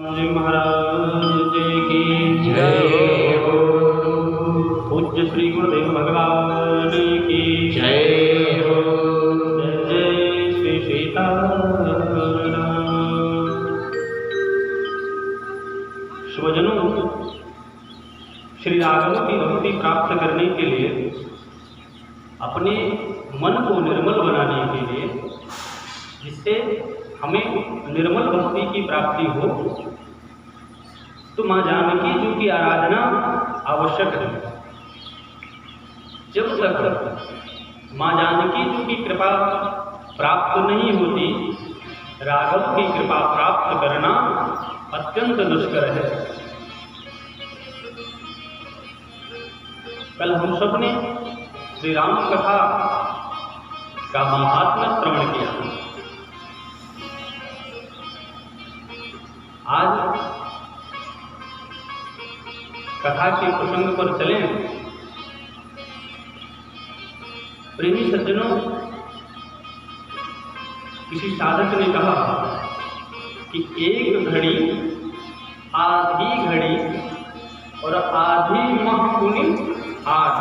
जी महाराज की जय हो। पूज्य श्री गुरुदेव भगवान की जय हो। जय जय श्री सीताराम। स्वजनों, श्री राघव की भक्ति प्राप्त करने के लिए, अपने मन को निर्मल बनाने के लिए, जिससे हमें निर्मल भक्ति की प्राप्ति हो, तो माँ जानकी जी की आराधना आवश्यक है। जब तक माँ जानकी जी की कृपा प्राप्त नहीं होती, राघव की कृपा प्राप्त करना अत्यंत दुष्कर है। कल हम सब ने श्री राम कथा का महात्म्य श्रवण किया। आज कथा के प्रसंग पर चलें। प्रेमी सज्जनों, किसी साधक ने कहा कि एक घड़ी, आधी घड़ी और आधी महपुनि आठ,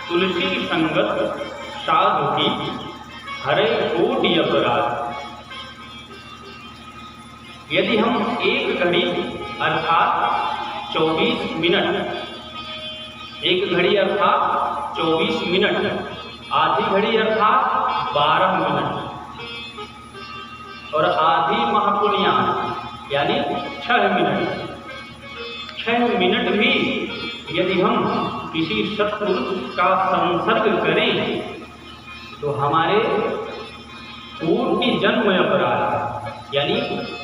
तुलसी संगत साधु की हरे कोटि अपराध। यदि हम एक घड़ी अर्थात 24 मिनट, एक घड़ी अर्थात 24 मिनट, आधी घड़ी अर्थात 12 मिनट और आधी महापुनिया यानी 6 मिनट, 6 मिनट भी यदि हम किसी सत्पुरुष का संसर्ग करें तो हमारे कोटि जन्म अपराध यानी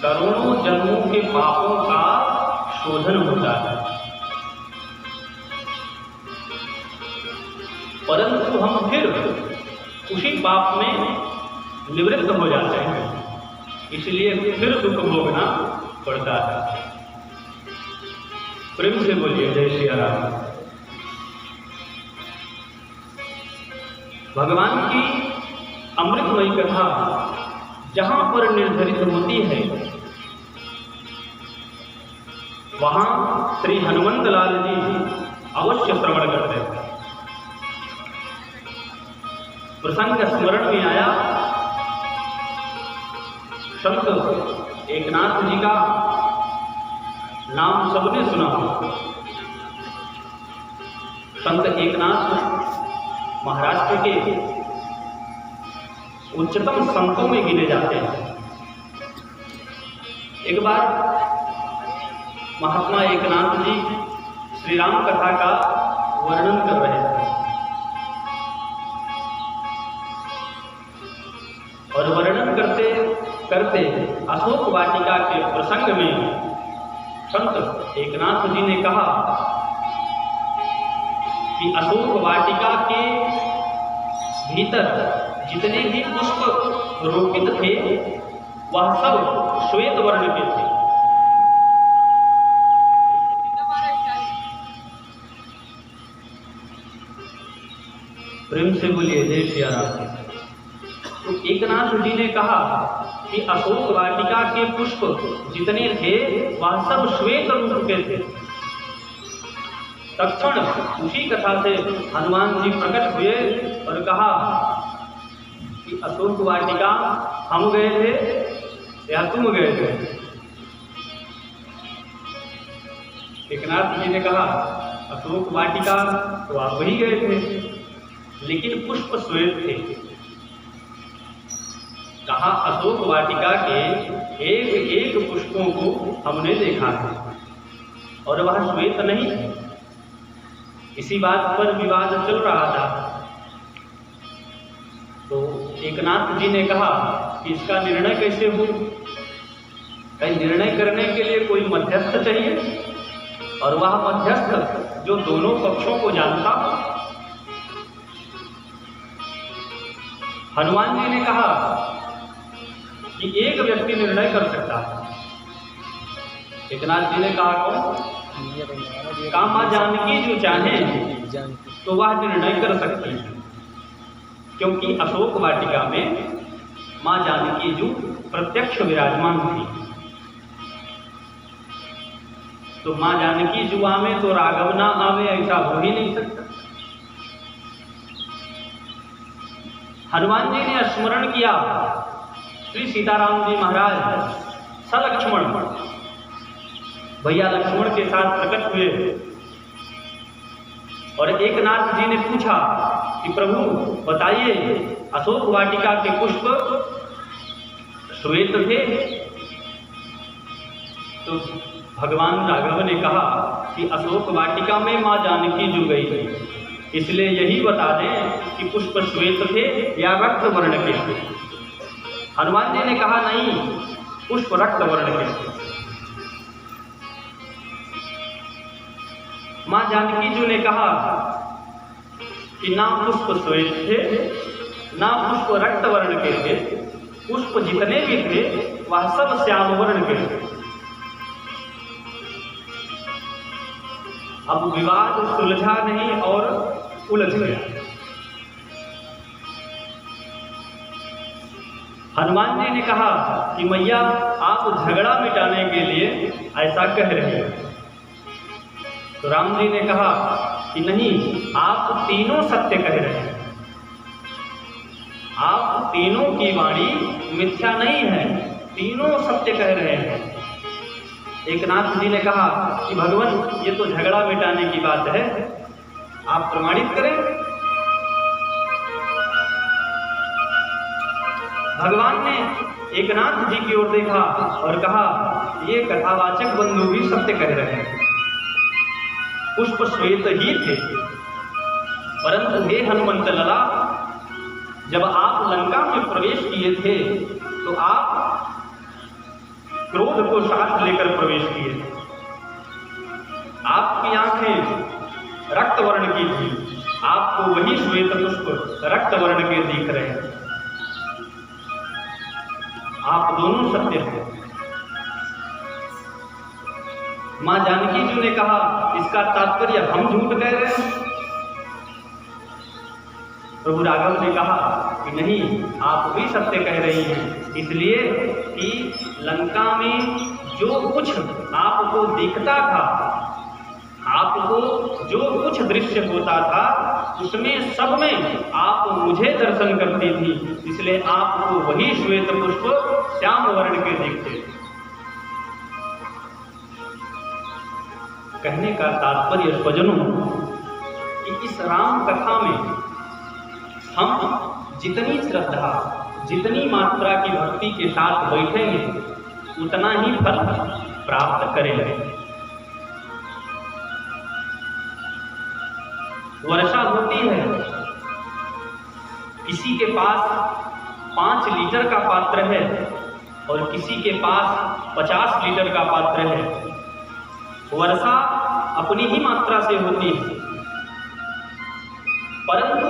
करोड़ों जन्मों के पापों का शोधन होता है। परंतु हम फिर उसी पाप में निवृत्त हो जाते हैं, इसलिए फिर दुख भोगना पड़ता है। प्रेम से बोलिए जय श्री राम। भगवान की अमृतमयी कथा जहां पर निर्धारित होती है, वहां श्री हनुमंत लाल जी अवश्य श्रवण करते हैं। प्रसंग स्मरण में आया, संत एकनाथ जी का नाम सबने सुना हो। संत एकनाथ महाराष्ट्र के उच्चतम संतों में गिने जाते हैं। एक बार महात्मा एकनाथ जी श्री राम कथा का वर्णन कर रहे थे और वर्णन करते करते अशोक वाटिका के प्रसंग में संत एकनाथ जी ने कहा कि अशोक वाटिका के भीतर जितने भी पुष्प रोपित थे वह सब श्वेत वर्ण के थे। प्रेम से बोलिए जय श्री राम। तो एकनाथ जी ने कहा कि अशोक वाटिका के पुष्प जितने थे वह सब श्वेत रूप के थे। तत्क्षण उसी कथा से हनुमान जी प्रकट हुए और कहा कि अशोक वाटिका हम गए थे या तुम गए थे? एकनाथ जी ने कहा अशोक वाटिका तो आप वही गए थे, लेकिन पुष्प श्वेत थे। कहा अशोक वाटिका के एक एक पुष्पों को हमने देखा है और वह श्वेत नहीं है। इसी बात पर विवाद चल रहा था। तो एकनाथ जी ने कहा कि इसका निर्णय कैसे हो? कहीं निर्णय करने के लिए कोई मध्यस्थ चाहिए, और वह मध्यस्थ जो दोनों पक्षों को जानता। हनुमान जी ने कहा कि एक व्यक्ति निर्णय कर सकता है। एकनाथ जी ने कहा कौन? माँ जानकी जो चाहे तो वह निर्णय कर सकती है, क्योंकि अशोक वाटिका में माँ जानकी जो प्रत्यक्ष विराजमान थी। तो माँ जानकी जुआ में तो राघव ना आवे, ऐसा हो ही नहीं सकता। हनुमान जी ने स्मरण किया, श्री सीताराम जी महाराज सलक्ष्मण भैया लक्ष्मण के साथ प्रकट हुए और एकनाथ जी ने पूछा कि प्रभु बताइए, अशोक वाटिका के पुष्प श्वेत थे? तो भगवान राघव ने कहा कि अशोक वाटिका में माँ जानकी जुड़ गई थी, इसलिए यही बता दें कि पुष्प श्वेत थे या रक्त वर्ण के थे। हनुमान जी ने कहा नहीं, पुष्प रक्त वर्ण के थे। माँ जानकी जी ने कहा कि ना पुष्प श्वेत थे ना पुष्प रक्त वर्ण के थे, पुष्प जितने भी थे वह सब श्याम वर्ण के थे। अब विवाद सुलझा नहीं और उलझ गया। हनुमान जी ने कहा कि मैया आप झगड़ा मिटाने के लिए ऐसा कह रहे हैं। तो राम जी ने कहा कि नहीं, आप तीनों सत्य कह रहे हैं, आप तीनों की वाणी मिथ्या नहीं है, तीनों सत्य कह रहे हैं। एकनाथ जी ने कहा कि भगवान ये तो झगड़ा मिटाने की बात है, आप प्रमाणित करें। भगवान ने एकनाथ जी की ओर देखा और कहा ये कथावाचक बंधु भी सत्य कह रहे हैं, पुष्प श्वेत ही थे, परंतु हे हनुमंत लला, जब आप लंका में प्रवेश किए थे तो आप क्रोध को साथ लेकर प्रवेश किए थे। आपकी आंखें रक्त वर्ण की थी, आपको वही श्वेत पुष्प रक्त वर्ण के दिख रहे हैं। आप दोनों सत्य हैं। मां जानकी जी ने कहा इसका तात्पर्य हम झूठ कह रहे हैं। प्रभु राघव ने कहा कि नहीं, आप भी सत्य कह रही हैं, इसलिए कि लंका में जो कुछ आपको दिखता था, आपको जो कुछ दृश्य होता था, उसमें सब में आप मुझे दर्शन करती थी, इसलिए आपको वही श्वेत पुष्प श्याम वर्ण के दिखते थे। कहने का तात्पर्य स्वजनों कि इस राम कथा में हम जितनी श्रद्धा, जितनी मात्रा की भक्ति के साथ बैठेंगे, उतना ही फल प्राप्त करेंगे। वर्षा होती है, किसी के पास 5 लीटर का पात्र है और किसी के पास 50 लीटर का पात्र है। वर्षा अपनी ही मात्रा से होती है, परंतु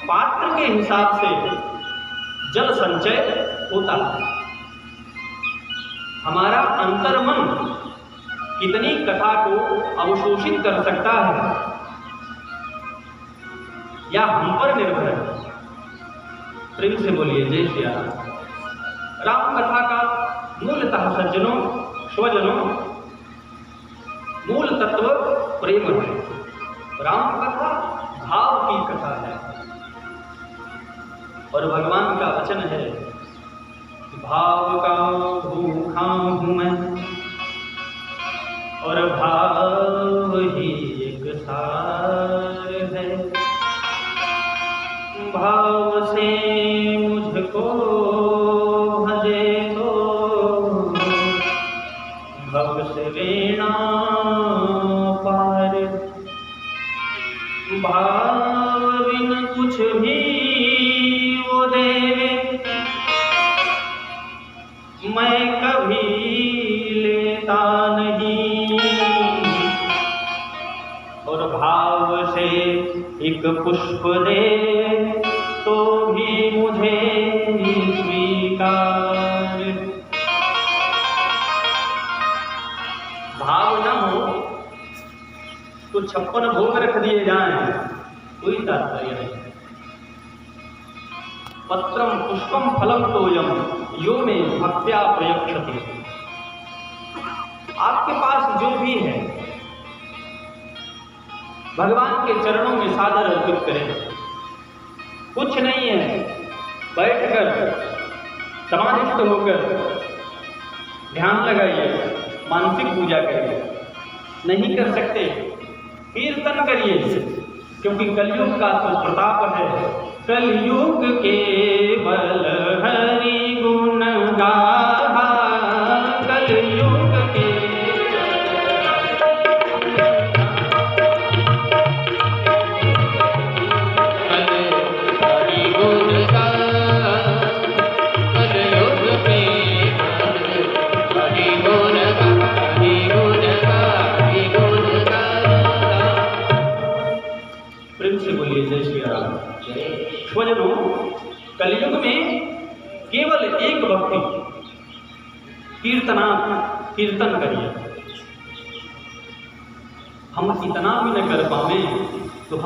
पात्र के हिसाब से जल संचय होता है। हमारा अंतर्मन कितनी कथा को अवशोषित कर सकता है या हम पर निर्भर है। प्रेम से बोलिए जय श्री राम। राम कथा का मूलतः सज्जनों, स्वजनों, मूल तत्व प्रेम है। राम कथा भाव की कथा है और भगवान का वचन है, भाव का भूखा हूं मैं और भाव ही एक सार है। भाव से मुझको भजे तो भव से वीणा पार। भाव बिन कुछ भी वो देवे, मैं कभी लेता नहीं। और भाव से एक पुष्प दे तो भी मुझे स्वीकार। भाव न हो तो 56 भोग रख दिए जाएं, कोई तात्पर्य नहीं। पत्रम पुष्पम फलम तोयम यो में भक्त्या प्रयक्षते। आपके पास जो भी है भगवान के चरणों में सादर अर्पित करें। कुछ नहीं है, बैठकर समाधिस्थ होकर ध्यान लगाइए, मानसिक पूजा करिए। नहीं कर सकते कीर्तन करिए, क्योंकि कलयुग का तो प्रताप है। कलयुग केवल हरि गुण गाहा, कलयुग के स्वजनों, कलयुग में केवल एक भक्ति कीर्तन करिए। हम इतना भी न कर पावे